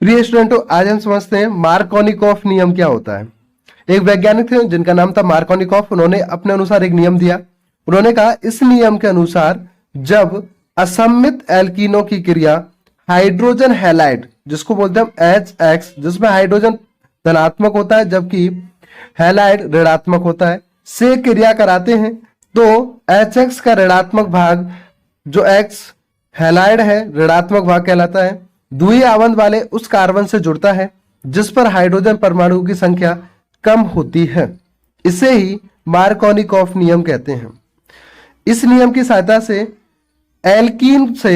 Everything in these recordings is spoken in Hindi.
प्रिय स्टूडेंटों, आज हम समझते हैं मार्कोनिकॉफ नियम क्या होता है। एक वैज्ञानिक थे जिनका नाम था मार्कोनिकॉफ। उन्होंने अपने अनुसार एक नियम दिया। उन्होंने कहा इस नियम के अनुसार जब असममित एल्कीनों की क्रिया हाइड्रोजन हैलाइड, जिसको बोलते हैं HX, जिसमें हाइड्रोजन धनात्मक होता है जबकि हैलाइड ऋणात्मक होता है, से क्रिया कराते हैं तो HX का ऋणात्मक भाग जो X हैलाइड है ऋणात्मक भाग कहलाता है, द्वितीय आवंत वाले उस कार्बन से जुड़ता है जिस पर हाइड्रोजन परमाणु की संख्या कम होती है। इसे ही मार्कोनिकॉफ नियम कहते हैं। इस नियम की सहायता से एल्कीन से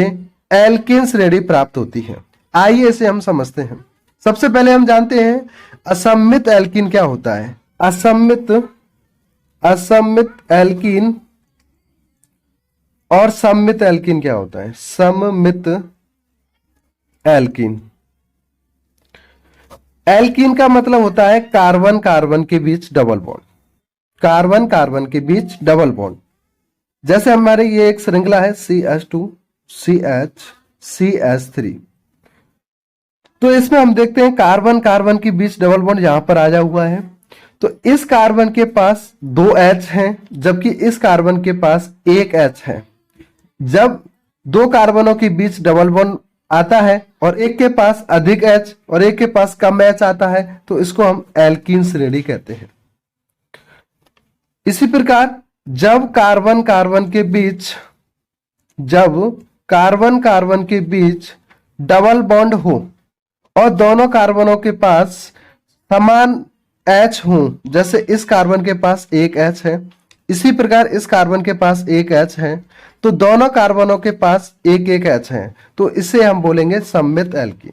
एल्केन श्रेणी प्राप्त होती है। आइए इसे हम समझते हैं। सबसे पहले हम जानते हैं असममित एल्कीन क्या होता है। असममित एल्कीन और सममित एल्कीन क्या होता है। सममित एल्कीन, एल्कीन का मतलब होता है कार्बन कार्बन के बीच डबल बॉन्ड, कार्बन कार्बन के बीच डबल बॉन्ड। जैसे हमारे ये एक श्रृंखला है CH2 CH CH3, तो इसमें हम देखते हैं कार्बन कार्बन के बीच डबल बॉन्ड यहां पर आया हुआ है। तो इस कार्बन के पास 2 H हैं जबकि इस कार्बन के पास 1 H है। जब दो कार्बनों के बीच डबल बॉन्ड आता है और एक के पास अधिक H और एक के पास कम H आता है तो इसको हम एल्कीन श्रेणी कहते हैं। इसी प्रकार जब कार्बन कार्बन के बीच डबल बॉन्ड हो और दोनों कार्बनों के पास समान H हो, जैसे इस कार्बन के पास 1 H है, इसी प्रकार इस कार्बन के पास 1 H है, तो दोनों कार्बनों के पास 1 H है, तो इसे हम बोलेंगे सममित एल्कीन।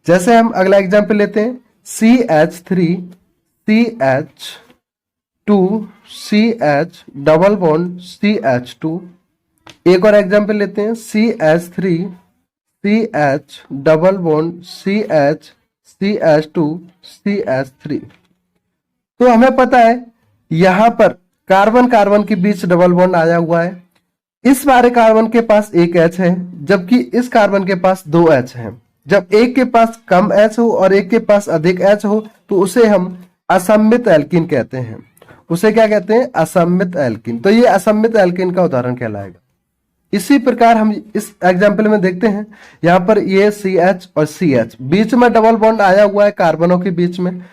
जैसे हम अगला एग्जांपल लेते हैं CH3 CH2 CH double bond CH2। एक और एग्जांपल लेते हैं CH3 CH double bond CH CH2 CH3। तो हमें पता है यहां पर कार्बन कार्बन के बीच डबल बॉन्ड आया हुआ है। इस वाले कार्बन के पास 1 H है जबकि इस कार्बन के पास 2 H है। जब एक के पास कम H हो और एक के पास अधिक H हो तो उसे हम असममित एल्कीन कहते हैं। उसे क्या कहते हैं? असममित एल्कीन। तो ये असममित एल्कीन का उदाहरण कहलाएगा। इसी प्रकार हम इस एग्जाम्पल में देखते हैं, यहां पर ये CH और CH बीच में डबल बॉन्ड आया हुआ है कार्बनों के बीच में।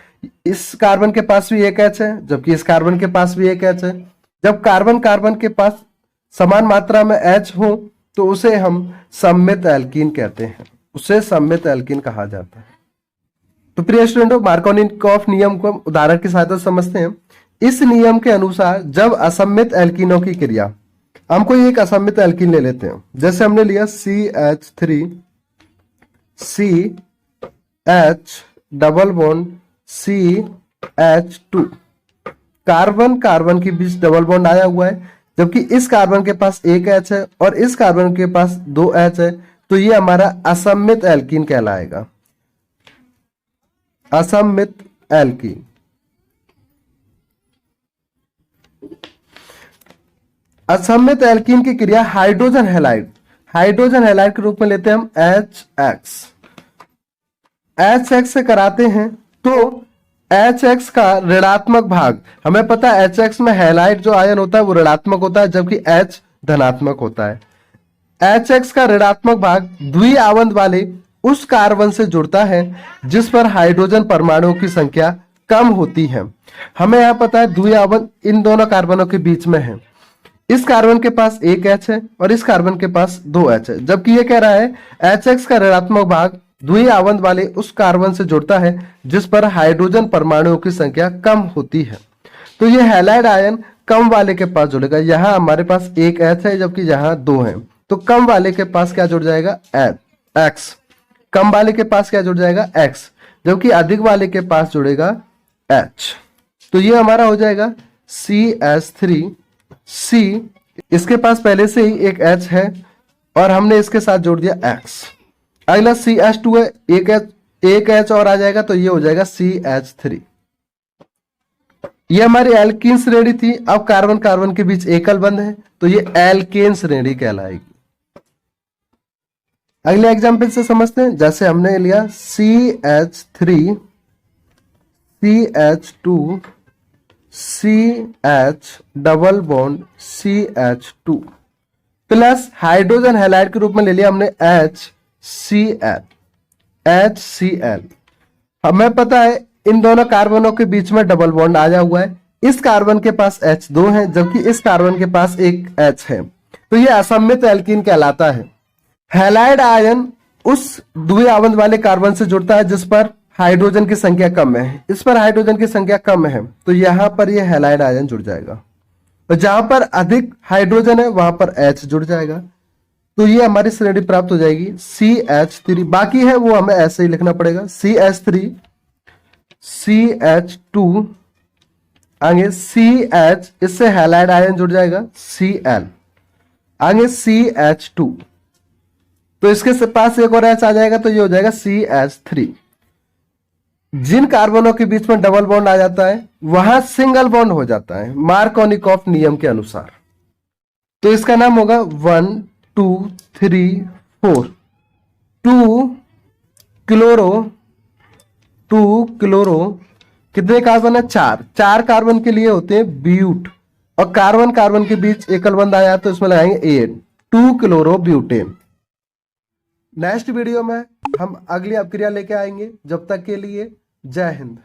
इस कार्बन के पास भी 1 H है जबकि इस कार्बन के पास भी 1 H है। जब कार्बन कार्बन के पास समान मात्रा में H हो तो उसे हम सममित एल्कीन कहते हैं, उसे सममित एल्कीन कहा जाता है। तो प्रिय स्टूडेंटों, मार्कोनिकॉफ नियम को उदाहरण की सहायता से समझते हैं। इस नियम के अनुसार जब असममित एल्कीनों की क्रिया, हम कोई एक असममित एल्कीन ले लेते हैं। जैसे हमने लिया CH3 CH double bond CH2, carbon carbon के बीच डबल बॉन्ड आया हुआ है जबकि इस कार्बन के पास 1 H है और इस कार्बन के पास 2 H है, तो ये हमारा असममित एल्कीन कहलाएगा। असममित एल्कीन। असममित एल्कीन की क्रिया हाइड्रोजन हैलाइड के रूप में लेते हैं हम HX से कराते हैं तो HX का ऋणात्मक भाग, हमें पता है HX में हैलाइड जो आयन होता है वो ऋणात्मक होता है जबकि H धनात्मक होता है। HX का ऋणात्मक भाग द्वि आवंत वाले उस कार्बन से जुड़ता है जिस पर हाइड्रोजन परमाणुओं की संख्या कम होती है। हमें यह पता है द्वि आवंत इन दोनों कार्बनों के बीच में है। इस कार्बन के पास 1 H है और इस कार्बन के पास 2 H है, जबकि ये कह रहा है HX का ऋणात्मक भाग द्वि आवंत वाले उस कार्बन से जुड़ता है जिस पर हाइड्रोजन परमाणुओं की संख्या कम होती है। तो ये हैलाइड आयन कम वाले के पास जुड़ेगा। यहाँ हमारे पास 1 H है जबकि यहाँ 2 है, तो कम वाले के पास क्या जुड़ जाएगा? X। कम वाले के पास क्या जुड़ जाएगा? X, जबकि अधिक वाले के पास जुड़ेगा H। तो ये हमारा हो जाएगा CH3 C, इसके पास पहले से ही एक H है और हमने इसके साथ जोड़ दिया X। अगला CH2 है, एक H और आ जाएगा तो ये हो जाएगा CH3। ये हमारी एल्कीन श्रेणी थी। अब कार्बन कार्बन के बीच एकल बंध है तो ये एल्केन श्रेणी कहलाएगी। अगले एग्जाम्पल से समझते हैं। जैसे हमने लिया CH3 CH2 CH double bond CH2 plus hydrogen halide के रूप में ले लिया हमने HCl। हमें पता है इन दोनों कार्बनों के बीच में डबल बॉन्ड आया हुआ है। इस कार्बन के पास H2 है जबकि इस कार्बन के पास एक H है, तो यह असममित एल्कीन कहलाता है। हैलाइड आयन उस द्वितीय आवंत वाले कार्बन से जुड़ता है जिस पर हाइड्रोजन की संख्या कम है। इस पर हाइड्रोजन की संख्या कम है तो यहां पर यह हैलाइड आयन जुड़ जाएगा, और जहां पर अधिक हाइड्रोजन है वहां पर H जुड़ जाएगा। तो ये हमारी श्रेणी प्राप्त हो जाएगी CH3। बाकी है वो हमें ऐसे ही लिखना पड़ेगा, CH3 CH2 आगे CH, इससे हैलाइड आयन जुड़ जाएगा Cl, आगे CH2, तो इसके पास एक और H आ जाएगा तो ये हो जाएगा CH3। जिन कार्बनों के बीच में डबल बॉन्ड आ जाता है वहां सिंगल बॉन्ड हो जाता है मार्कोनिकॉफ नियम के अनुसार। तो इसका नाम होगा 1 2 3 4 2 क्लोरो कितने कार्बन है? 4 कार्बन के लिए होते हैं ब्यूट, और कार्बन कार्बन के बीच एकल बंध आया तो इसमें लगाएंगे 8 2 क्लोरो ब्यूटेन। नेक्स्ट वीडियो में हम अगली अपक्रिया लेके आएंगे। जब तक के लिए जय हिंद।